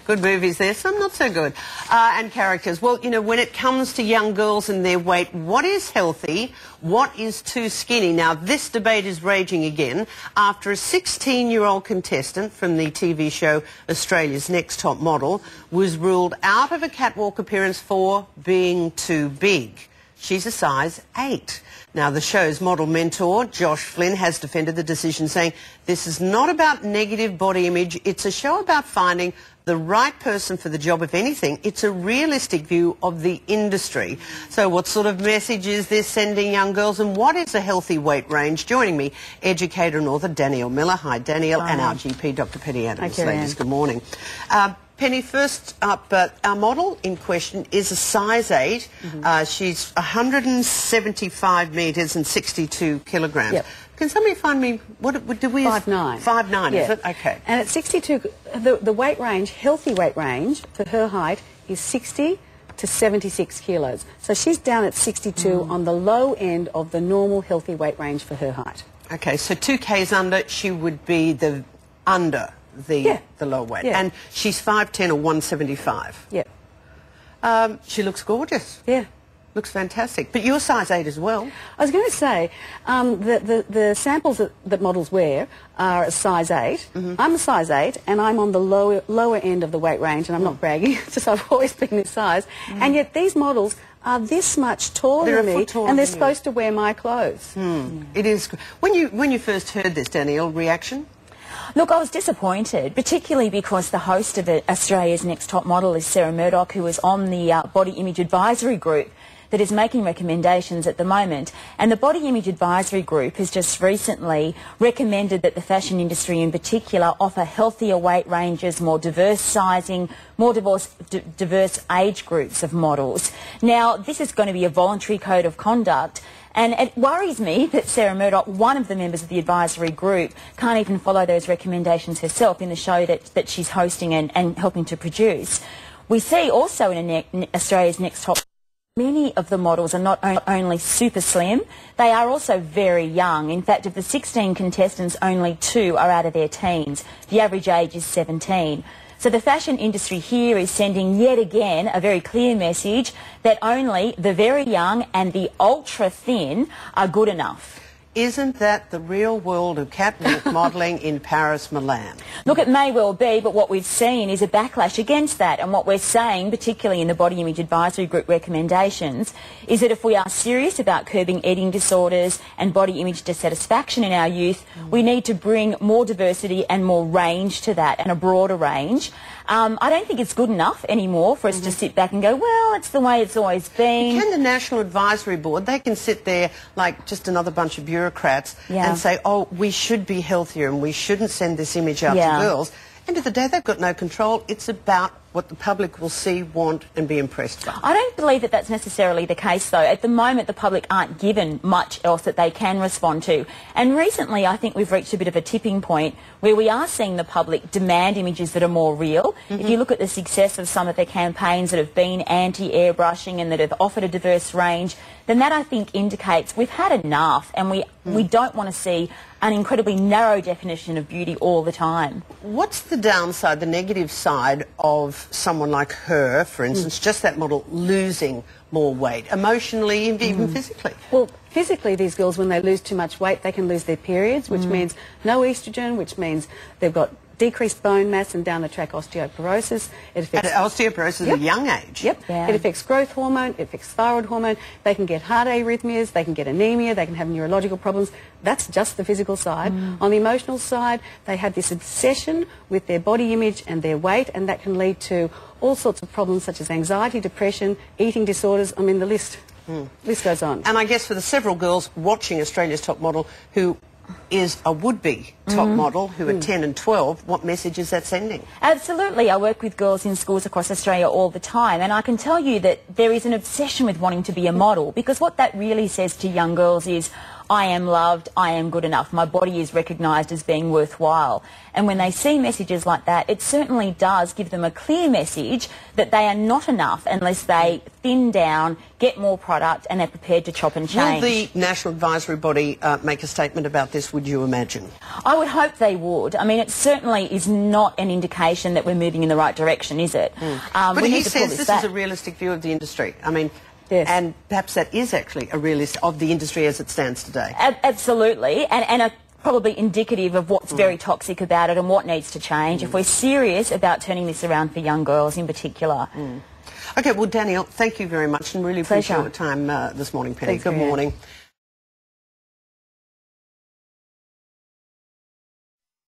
Good movies there, some not so good. And characters. Well, you know, when it comes to young girls and their weight, what is healthy? What is too skinny? Now, this debate is raging again after a 16-year-old contestant from the TV show Australia's Next Top Model was ruled out of a catwalk appearance for being too big. She's a size 8. Now, the show's model mentor, Josh Flynn, has defended the decision, saying this is not about negative body image. It's a show about finding the right person for the job. If anything, it's a realistic view of the industry. So what sort of message is this sending young girls, and what is a healthy weight range? Joining me, educator and author Dannielle Miller. Hi, Dannielle. Hi. And our GP, Dr. Kerri-Anne. Hi, Kerri-Anne. Good morning. Penny, first up, our model in question is a size 8. She's 175 metres and 62 kilograms. Yep. Can somebody find me, what do we... 5'9". 5'9", yeah. is it? Okay. And at 62, the weight range, healthy weight range for her height is 60 to 76 kilos. So she's down at 62 on the low end of the normal healthy weight range for her height. Okay, so 2 k's under, she would be under the low weight. Yeah. And she's 5'10" or 175. Yeah. She looks gorgeous. Yeah. Looks fantastic. But you're size 8 as well. I was going to say, the samples that models wear are a size 8. I'm a size 8, and I'm on the lower end of the weight range, and I'm not bragging, it's just I've always been this size. And yet these models are this much taller than me, and they're supposed to wear my clothes. It is. When you first heard this, Dannielle, reaction? Look, I was disappointed, particularly because the host of Australia's Next Top Model is Sarah Murdoch, who is on the Body Image Advisory Group that is making recommendations at the moment. And the Body Image Advisory Group has just recently recommended that the fashion industry in particular offer healthier weight ranges, more diverse sizing, more diverse age groups of models. Now, this is going to be a voluntary code of conduct. And it worries me that Sarah Murdoch, one of the members of the advisory group, can't even follow those recommendations herself in the show that she's hosting and helping to produce. We see also in Australia's Next Top, many of the models are not only super slim, they are also very young. In fact, of the 16 contestants, only 2 are out of their teens. The average age is 17. So the fashion industry here is sending yet again a very clear message that only the very young and the ultra-thin are good enough. Isn't that the real world of catwalk modelling in Paris, Milan? Look, it may well be, but what we've seen is a backlash against that. And what we're saying, particularly in the Body Image Advisory Group recommendations, is that if we are serious about curbing eating disorders and body image dissatisfaction in our youth, we need to bring more diversity and more range to that, and a broader range. I don't think it's good enough anymore for us to sit back and go, well, it's the way it's always been. Can the National Advisory Board, they can sit there like just another bunch of bureaucrats and say, oh, we should be healthier and we shouldn't send this image out to girls. End of the day, they've got no control. It's about what the public will see, want and be impressed by. I don't believe that that's necessarily the case, though. At the moment, the public aren't given much else that they can respond to. And recently, I think we've reached a bit of a tipping point where we are seeing the public demand images that are more real. If you look at the success of some of the campaigns that have been anti-airbrushing and that have offered a diverse range, then that, I think, indicates we've had enough, and we don't want to see an incredibly narrow definition of beauty all the time. What's the downside, the negative side of someone like her, for instance, just that model losing more weight, emotionally and even physically? Well, physically, these girls, when they lose too much weight, they can lose their periods, which means no estrogen, which means they've got decreased bone mass and down the track osteoporosis. It affects osteoporosis at a young age. It affects growth hormone, it affects thyroid hormone. They can get heart arrhythmias, they can get anemia, they can have neurological problems. That's just the physical side. On the emotional side, they have this obsession with their body image and their weight, and that can lead to all sorts of problems such as anxiety, depression, eating disorders. I mean, the list goes on. And I guess for the several girls watching Australia's Top Model who is a would-be top model who are 10 and 12, what message is that sending? Absolutely. I work with girls in schools across Australia all the time, and I can tell you that there is an obsession with wanting to be a model, because what that really says to young girls is, I am loved, I am good enough, my body is recognised as being worthwhile. And when they see messages like that, it certainly does give them a clear message that they are not enough unless they thin down, get more product, and they're prepared to chop and change. Will the National Advisory Body make a statement about this, would you imagine? I would hope they would. I mean, it certainly is not an indication that we're moving in the right direction, is it? But he says this is a realistic view of the industry. I mean, yes. And perhaps that is actually a realist of the industry as it stands today. Absolutely, and probably indicative of what's very toxic about it and what needs to change if we're serious about turning this around for young girls in particular. Okay, well, Dannielle, thank you very much and really appreciate your time this morning, Penny. Thanks, Good Kerri-Anne. morning.